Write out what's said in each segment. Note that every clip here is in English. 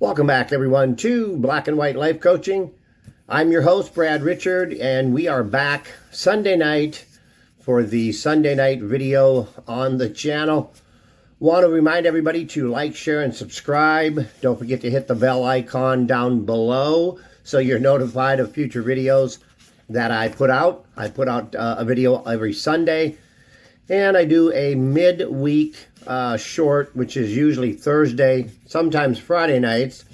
Welcome back, everyone, to Black and White Life Coaching. I'm your host, Brad Richard, and we are back Sunday night for the Sunday night video on the channel. Want to remind everybody to like, share, and subscribe. Don't forget to hit the bell icon down below so you're notified of future videos that I put out. I put out a video every Sunday, and I do a midweek short, which is usually Thursday, sometimes Friday nights.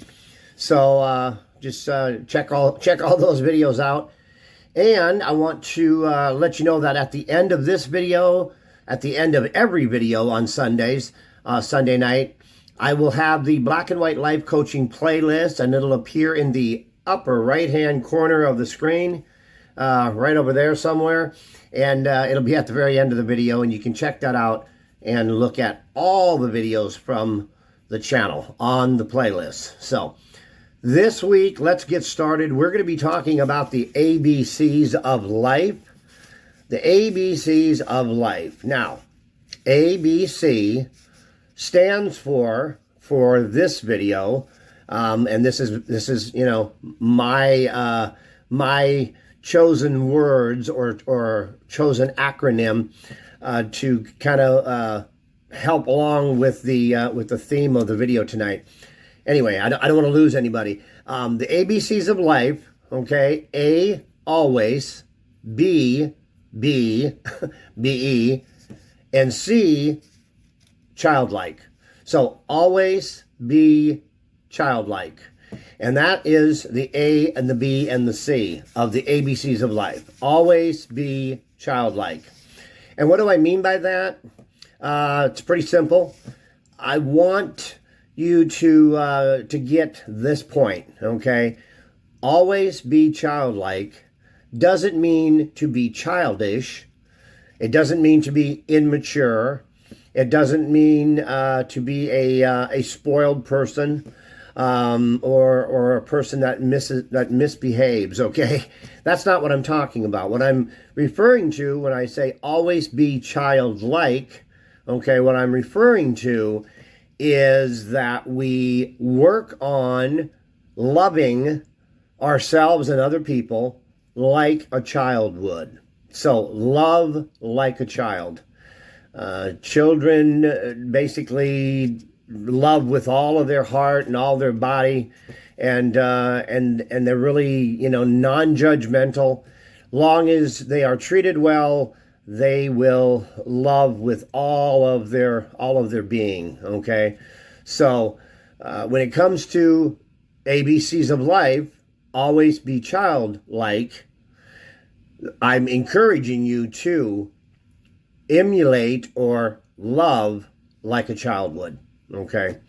So just check all those videos out. And I want to let you know that at the end of this video, at the end of every video on Sundays, Sunday night, I will have the Black and White Life Coaching playlist, and it'll appear in the upper right-hand corner of the screen, right over there somewhere. And it'll be at the very end of the video, and you can check that out and look at all the videos from the channel on the playlist. So this week, let's get started. We're going to be talking about the ABCs of life. The ABCs of life. Now, ABC stands for this video, and this is my chosen words or chosen acronym to kind of help along with the theme of the video tonight. Anyway, I don't want to lose anybody. The ABCs of life. Okay, A, always. B, B-E, and C, childlike. So always be childlike. And that is the A and the B and the C of the ABCs of life. Always be childlike. And what do I mean by that? It's pretty simple. I want you to get this point, okay? Always be childlike doesn't mean to be childish. It doesn't mean to be immature. It doesn't mean to be a spoiled person or a person that misbehaves. Okay, that's not what I'm talking about. What I'm referring to when I say always be childlike, okay, what I'm referring to is that we work on loving ourselves and other people like a child would. So love like a child. Children basically love with all of their heart and all their body, and they're really non-judgmental. Long as they are treated well, they will love with all of their being. Okay, so when it comes to ABCs of life, always be childlike. I'm encouraging you to emulate or love like a child would. Okay.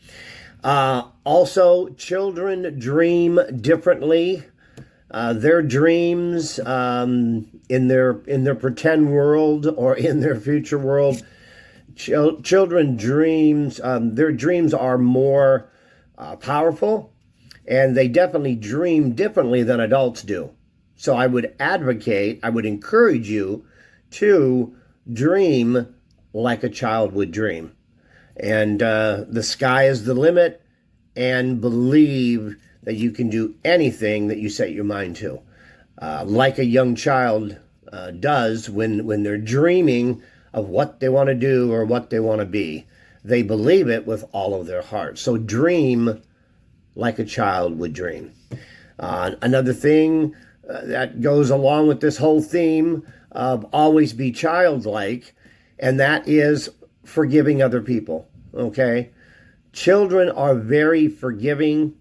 Also, children dream differently. Their dreams in their pretend world or in their future world, children dreams. Their dreams are more powerful, and they definitely dream differently than adults do. So I would encourage you to dream like a child would dream. And the sky is the limit, and believe that you can do anything that you set your mind to. Like a young child does when they're dreaming of what they want to do or what they want to be. They believe it with all of their heart. So dream like a child would dream. Another thing that goes along with this whole theme of always be childlike, and that is forgiving other people, okay? Children are very forgiving,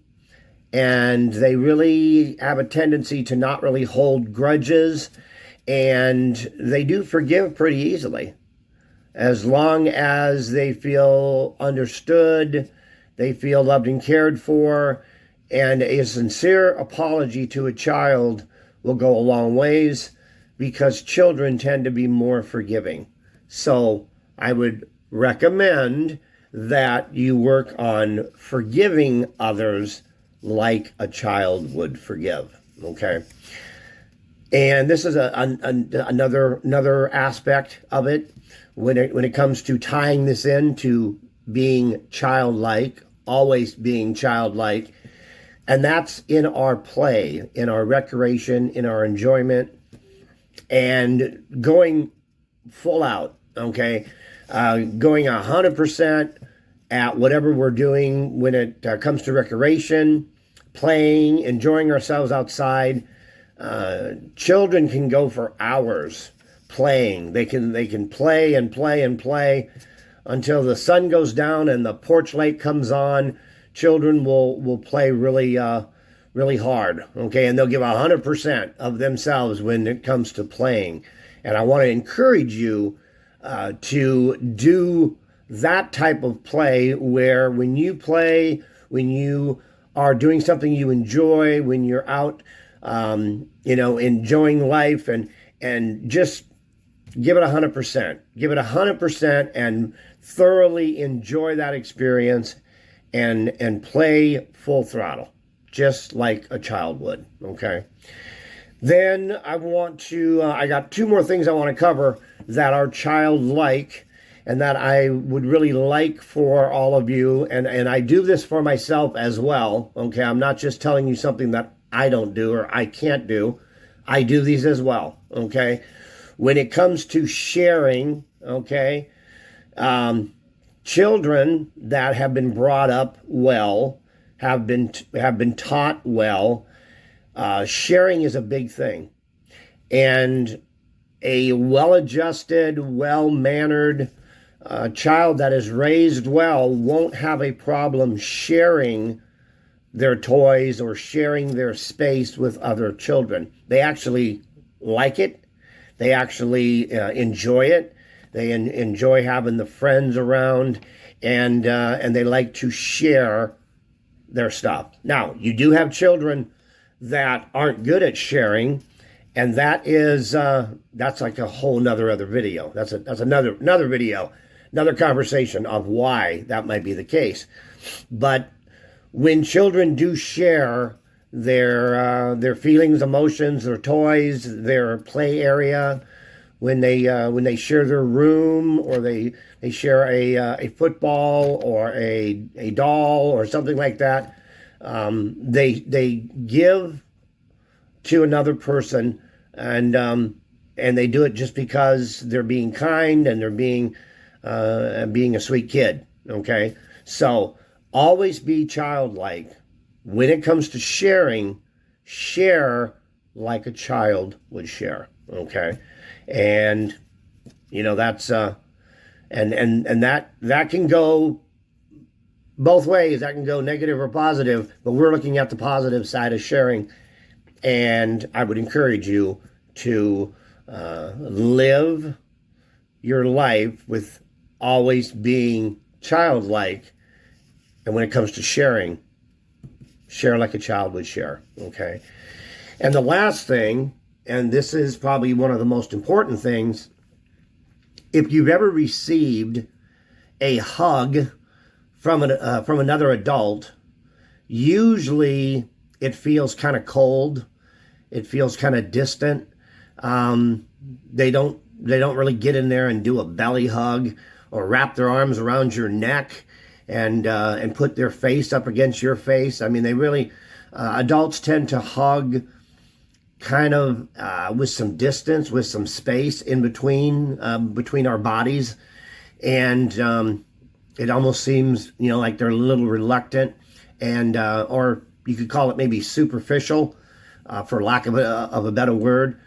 and they really have a tendency to not really hold grudges, and they do forgive pretty easily. As long as they feel understood, they feel loved and cared for, and a sincere apology to a child will go a long ways, because children tend to be more forgiving. So I would recommend that you work on forgiving others like a child would forgive, okay? And this is another aspect of it when it comes to tying this into being childlike, always being childlike, And that's in our play, in our recreation, in our enjoyment, and going full out, okay? Going 100% at whatever we're doing when it comes to recreation, playing, enjoying ourselves outside. Children can go for hours playing. They can play and play and play until the sun goes down and the porch light comes on. Children will play really hard, okay, and they'll give 100% of themselves when it comes to playing. And I want to encourage you to do that type of play where when you play, when you are doing something you enjoy, when you're out, enjoying life, and just give it 100%. Give it 100% and thoroughly enjoy that experience and play full throttle, just like a child would, okay? Then I got two more things I want to cover that are childlike and that I would really like for all of you. And I do this for myself as well, okay? I'm not just telling you something that I don't do or I can't do. I do these as well, okay? When it comes to sharing, okay, children that have been brought up well, have been taught well, sharing is a big thing. And a well-adjusted, well-mannered child that is raised well won't have a problem sharing their toys or sharing their space with other children. They actually like it. They actually enjoy it. They enjoy having the friends around, and they like to share their stuff. Now, you do have children that aren't good at sharing, and that's like a whole nother other video. That's another video, another conversation of why that might be the case. But when children do share their feelings, emotions, their toys, their play area, when they share their room, or they share a football or a doll or something like that, they give to another person, and they do it just because they're being kind and they're being a sweet kid. Okay, so always be childlike. When it comes to sharing, share like a child would share, okay? And, that's, and that can go both ways. That can go negative or positive, but we're looking at the positive side of sharing. And I would encourage you to live your life with always being childlike. And when it comes to sharing, share like a child would share, okay? And the last thing, and this is probably one of the most important things, if you've ever received a hug from another adult, usually it feels kind of cold. It feels kind of distant. They don't really get in there and do a belly hug or wrap their arms around your neck and put their face up against your face. I mean, they really, adults tend to hug kind of with some distance, with some space in between our bodies. And it almost seems, like they're a little reluctant, and or you could call it maybe superficial, for lack of a better word.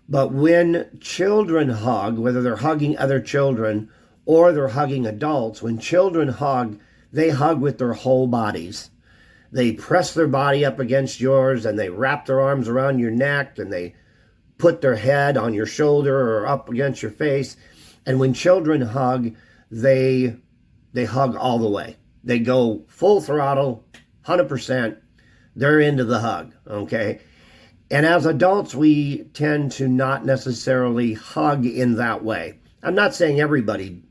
But when children hug, whether they're hugging other children or they're hugging adults, when children hug, they hug with their whole bodies. They press their body up against yours, and they wrap their arms around your neck, and they put their head on your shoulder or up against your face. And when children hug, they hug all the way. They go full throttle, 100%. They're into the hug, okay? And as adults, we tend to not necessarily hug in that way. I'm not saying everybody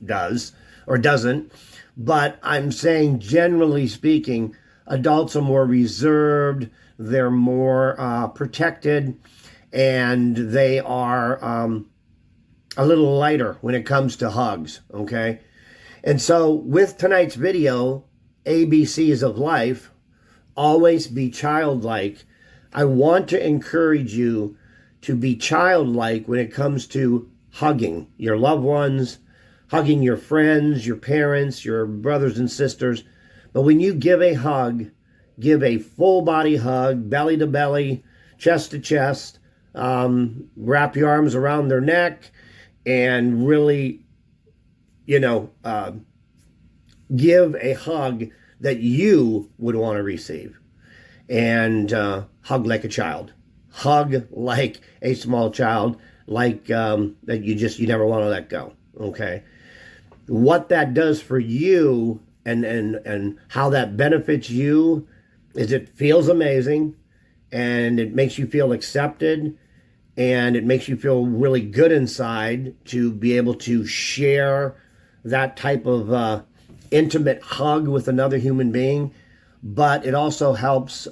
does or doesn't, but I'm saying, generally speaking, adults are more reserved, they're more protected, and they are a little lighter when it comes to hugs, okay? And so with tonight's video, ABCs of Life, always be childlike. I want to encourage you to be childlike when it comes to hugging your loved ones, hugging your friends, your parents, your brothers and sisters. But when you give a hug, give a full body hug, belly to belly, chest to chest, wrap your arms around their neck, and really, give a hug that you would want to receive. And hug like a child. Hug like a small child, like that you never want to let go. Okay? What that does for you and how that benefits you is it feels amazing, and it makes you feel accepted, and it makes you feel really good inside to be able to share that type of intimate hug with another human being. But it also helps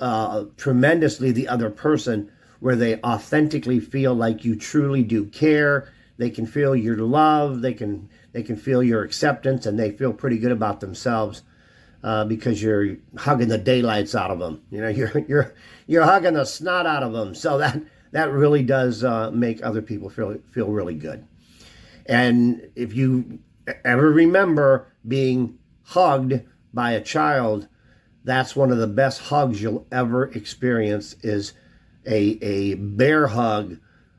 tremendously the other person, where they authentically feel like you truly do care. They can feel your love. They can feel your acceptance, and they feel pretty good about themselves because you're hugging the daylights out of them. You're hugging the snot out of them. So that really does make other people feel really good. And if you ever remember being hugged by a child, that's one of the best hugs you'll ever experience, is a bear hug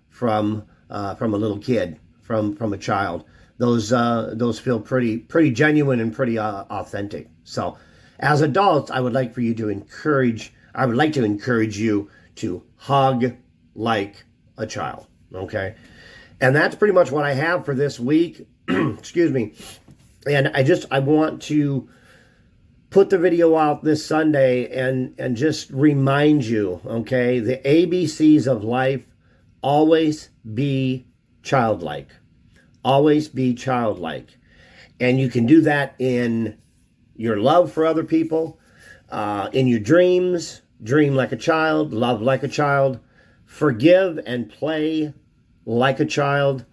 from a little kid, from a child. Those feel pretty genuine and pretty authentic. So, as adults, I would like to encourage you to hug like a child. Okay, and that's pretty much what I have for this week. Excuse me. And I want to put the video out this Sunday and just remind you, okay, the ABCs of life: always be childlike. Always be childlike. And you can do that in your love for other people, in your dreams. Dream like a child, love like a child, forgive and play like a child,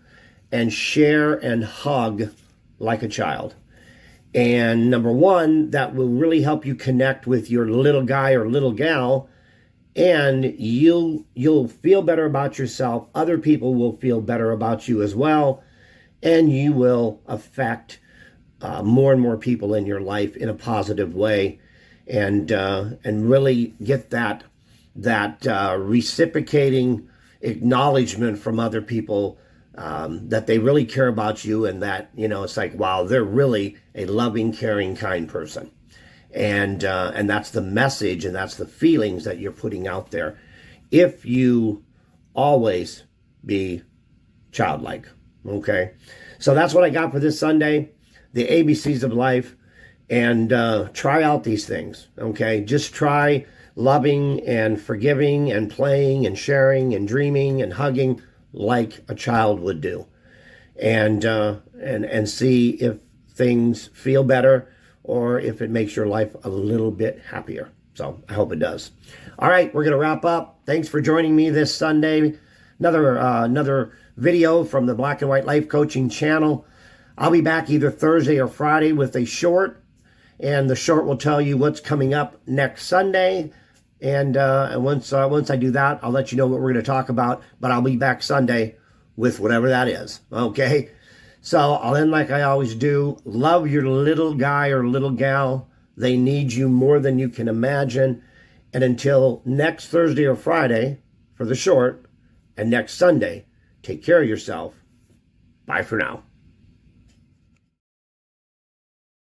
and share and hug like a child. And number one, that will really help you connect with your little guy or little gal, and you'll feel better about yourself. Other people will feel better about you as well, and you will affect more and more people in your life in a positive way, and really get that reciprocating acknowledgement from other people, that they really care about you, and that it's like, wow, they're really a loving, caring, kind person. And that's the message, and that's the feelings that you're putting out there if you always be childlike. Okay, so that's what I got for this Sunday, the ABCs of life. And try out these things. Okay, just try loving and forgiving and playing and sharing and dreaming and hugging like a child would do, and see if things feel better, or if it makes your life a little bit happier. So I hope it does. All right, we're going to wrap up. Thanks for joining me this Sunday. Another video from the Black and White Life Coaching channel. I'll be back either Thursday or Friday with a short, and the short will tell you what's coming up next Sunday. And once I do that, I'll let you know what we're going to talk about. But I'll be back Sunday with whatever that is. Okay? So I'll end like I always do. Love your little guy or little gal. They need you more than you can imagine. And until next Thursday or Friday for the short, and next Sunday, take care of yourself. Bye for now.